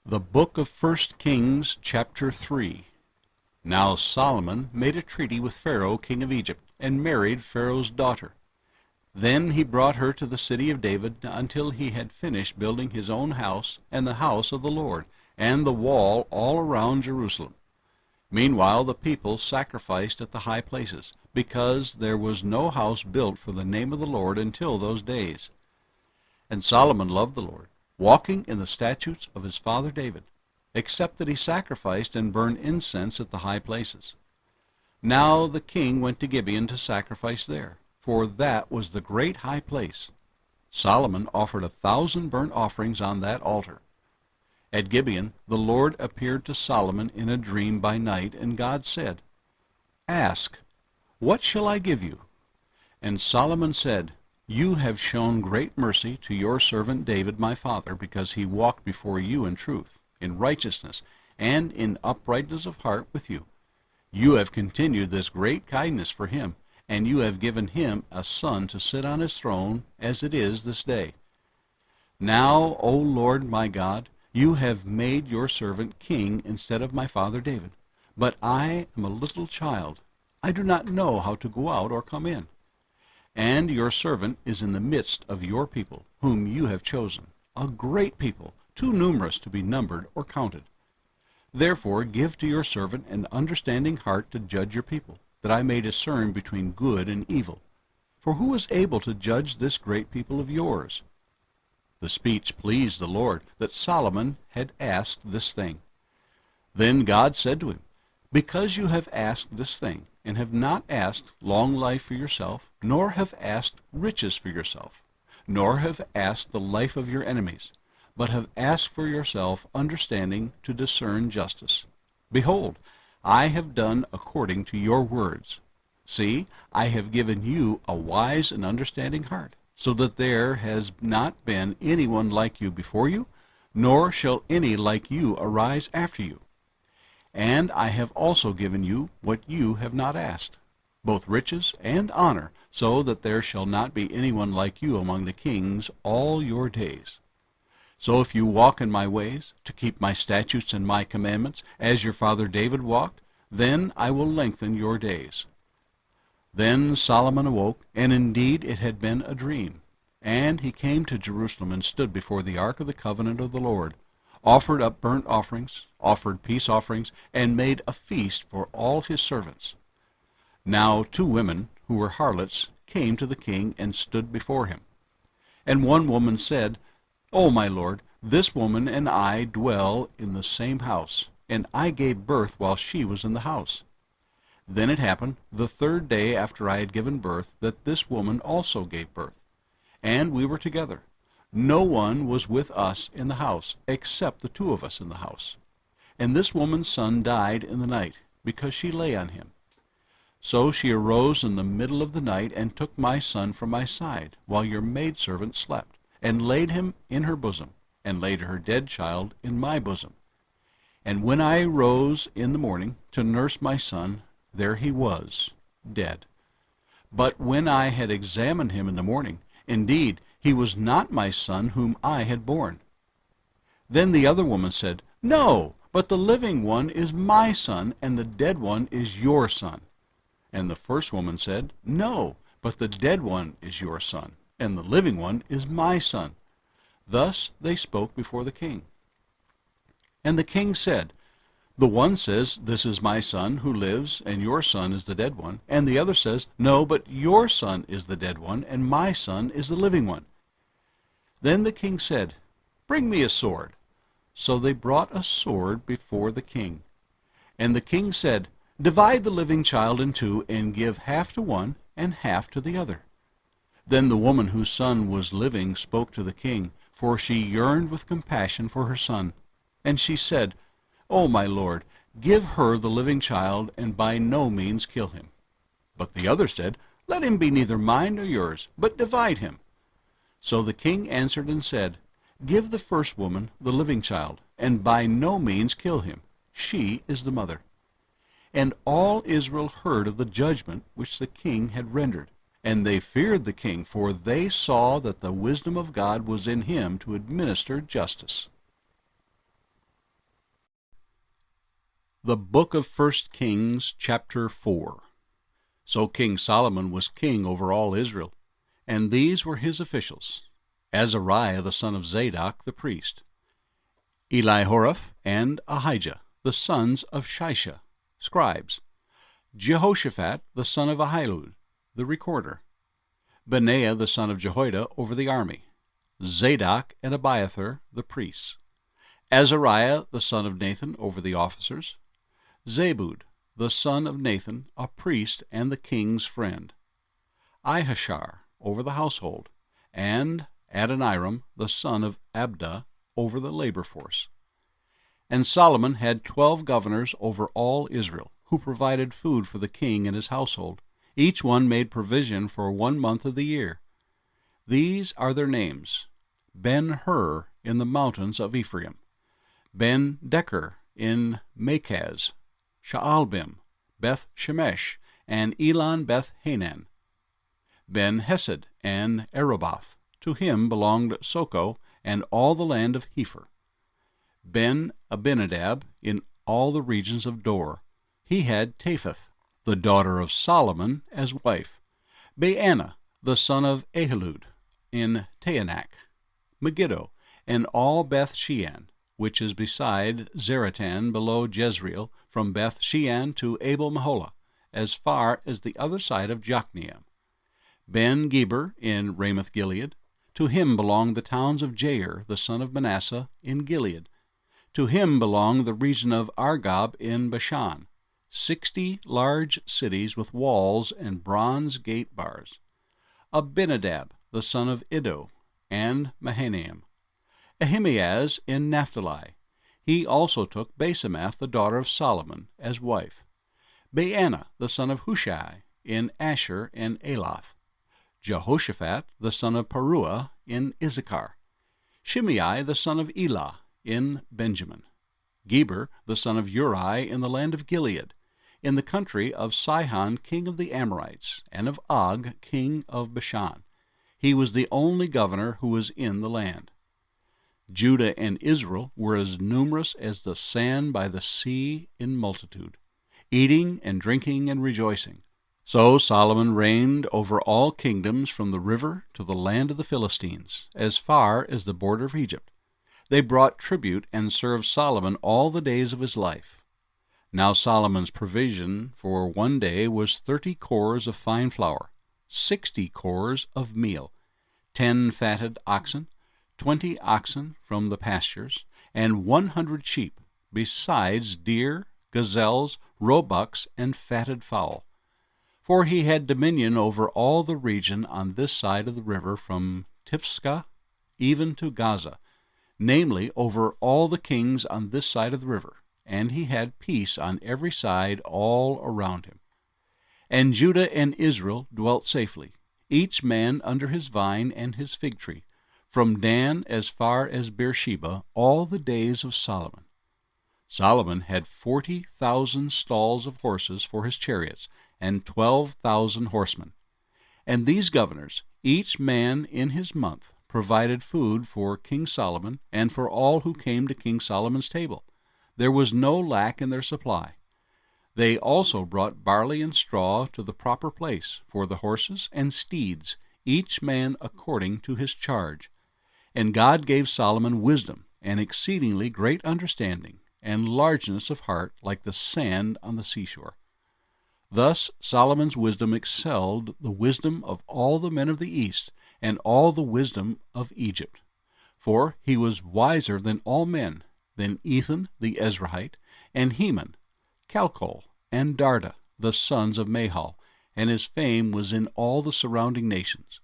The book of 1 Kings, chapter 3. Now Solomon made a treaty with Pharaoh, king of Egypt, and married Pharaoh's daughter. Then he brought her to the city of David until he had finished building his own house and the house of the Lord, and the wall all around Jerusalem. Meanwhile the people sacrificed at the high places, because there was no house built for the name of the Lord until those days. And Solomon loved the Lord, walking in the statutes of his father David, except that he sacrificed and burned incense at the high places. Now the king went to Gibeon to sacrifice there, for that was the great high place. Solomon offered 1,000 burnt offerings on that altar. At Gibeon the Lord appeared to Solomon in a dream by night, and God said, "Ask, what shall I give you?" And Solomon said, "You have shown great mercy to your servant David my father, because he walked before you in truth, in righteousness, and in uprightness of heart with you. You have continued this great kindness for him, and you have given him a son to sit on his throne, as it is this day. Now, O Lord my God, you have made your servant king instead of my father David. But I am a little child. I do not know how to go out or come in. And your servant is in the midst of your people, whom you have chosen, a great people, too numerous to be numbered or counted. Therefore give to your servant an understanding heart to judge your people, that I may discern between good and evil. For who is able to judge this great people of yours?" The speech pleased the Lord, that Solomon had asked this thing. Then God said to him, "Because you have asked this thing, and have not asked long life for yourself, nor have asked riches for yourself, nor have asked the life of your enemies, but have asked for yourself understanding to discern justice. Behold, I have done according to your words. See, I have given you a wise and understanding heart, so that there has not been anyone like you before you, nor shall any like you arise after you. And I have also given you what you have not asked, both riches and honor, so that there shall not be anyone like you among the kings all your days. So if you walk in my ways, to keep my statutes and my commandments, as your father David walked, then I will lengthen your days." Then Solomon awoke, and indeed it had been a dream. And he came to Jerusalem and stood before the ark of the covenant of the Lord, offered up burnt offerings, offered peace offerings, and made a feast for all his servants. Now 2 women, who were harlots, came to the king and stood before him. And one woman said, "O my lord, this woman and I dwell in the same house, and I gave birth while she was in the house. Then it happened, the 3rd day after I had given birth, that this woman also gave birth. And we were together. No one was with us in the house, except the 2 of us in the house. And this woman's son died in the night, because she lay on him. So she arose in the middle of the night, and took my son from my side, while your maidservant slept, and laid him in her bosom, and laid her dead child in my bosom. And when I rose in the morning to nurse my son, there he was, dead. But when I had examined him in the morning, indeed, he was not my son whom I had born." Then the other woman said, "No, but the living one is my son, and the dead one is your son." And the first woman said, "No, but the dead one is your son, and the living one is my son." Thus they spoke before the king. And the king said, "The one says, 'This is my son who lives, and your son is the dead one.' And the other says, 'No, but your son is the dead one, and my son is the living one.'" Then the king said, "Bring me a sword." So they brought a sword before the king. And the king said, "Divide the living child in 2, and give half to one and half to the other." Then the woman whose son was living spoke to the king, for she yearned with compassion for her son. And she said, "O my lord, give her the living child, and by no means kill him." But the other said, "Let him be neither mine nor yours, but divide him." So the king answered and said, "Give the first woman the living child, and by no means kill him. She is the mother." And all Israel heard of the judgment which the king had rendered. And they feared the king, for they saw that the wisdom of God was in him to administer justice. The book of 1 Kings, chapter 4. So King Solomon was king over all Israel, and these were his officials: Azariah the son of Zadok the priest, Elihoreph and Ahijah the sons of Shisha, scribes, Jehoshaphat the son of Ahilud the recorder, Benaiah the son of Jehoiada over the army, Zadok and Abiathar the priests, Azariah the son of Nathan over the officers, Zabud the son of Nathan, a priest and the king's friend, Ahishar over the household, and Adoniram the son of Abda over the labor force. And Solomon had 12 governors over all Israel, who provided food for the king and his household. Each one made provision for 1 month of the year. These are their names: Ben-Hur in the mountains of Ephraim, Ben-Deker in Makaz, Shaalbim, Beth-Shemesh, and Elon Beth-Hanan, Ben-Hesed and Arabah. To him belonged Soko and all the land of Hepher. Ben-Abinadab in all the regions of Dor. He had Tapheth, the daughter of Solomon, as wife. Baana, the son of Ahilud, in Taanach, Megiddo, and all Beth-Shean, which is beside Zaratan below Jezreel, from Beth-Shean to Abel-Meholah, as far as the other side of Jokneam. Ben-Geber in Ramoth-Gilead. To him belonged the towns of Jair, the son of Manasseh, in Gilead. To him belonged the region of Argob in Bashan, 60 large cities with walls and bronze gate bars. Abinadab, the son of Iddo, and Mahanaim. Ahimaaz in Naphtali. He also took Basemath, the daughter of Solomon, as wife. Baana, the son of Hushai, in Asher and Elath. Jehoshaphat, the son of Paruah, in Issachar. Shimei, the son of Elah, in Benjamin. Geber, the son of Uri, in the land of Gilead, in the country of Sihon king of the Amorites, and of Og king of Bashan. He was the only governor who was in the land. Judah and Israel were as numerous as the sand by the sea in multitude, eating and drinking and rejoicing. So Solomon reigned over all kingdoms from the river to the land of the Philistines, as far as the border of Egypt. They brought tribute and served Solomon all the days of his life. Now Solomon's provision for 1 day was 30 cors of fine flour, 60 cors of meal, 10 fatted oxen, 20 oxen from the pastures, and 100 sheep, besides deer, gazelles, roebucks, and fatted fowl. For he had dominion over all the region on this side of the river from Tifsah even to Gaza, namely over all the kings on this side of the river, and he had peace on every side all around him. And Judah and Israel dwelt safely, each man under his vine and his fig tree, from Dan as far as Beersheba, all the days of Solomon. Solomon had 40,000 stalls of horses for his chariots, and 12,000 horsemen. And these governors, each man in his month, provided food for King Solomon and for all who came to King Solomon's table. There was no lack in their supply. They also brought barley and straw to the proper place for the horses and steeds, each man according to his charge. And God gave Solomon wisdom and exceedingly great understanding, and largeness of heart like the sand on the seashore. Thus Solomon's wisdom excelled the wisdom of all the men of the east, and all the wisdom of Egypt. For he was wiser than all men, than Ethan the Ezrahite, and Heman, Calcol, and Darda, the sons of Mahal, and his fame was in all the surrounding nations.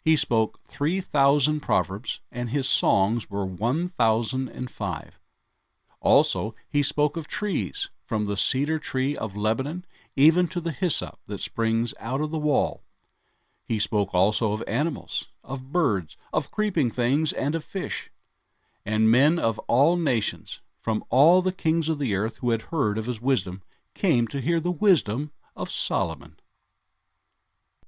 He spoke 3,000 proverbs, and his songs were 1,005. Also he spoke of trees, from the cedar tree of Lebanon even to the hyssop that springs out of the wall. He spoke also of animals, of birds, of creeping things, and of fish. And men of all nations, from all the kings of the earth who had heard of his wisdom, came to hear the wisdom of Solomon.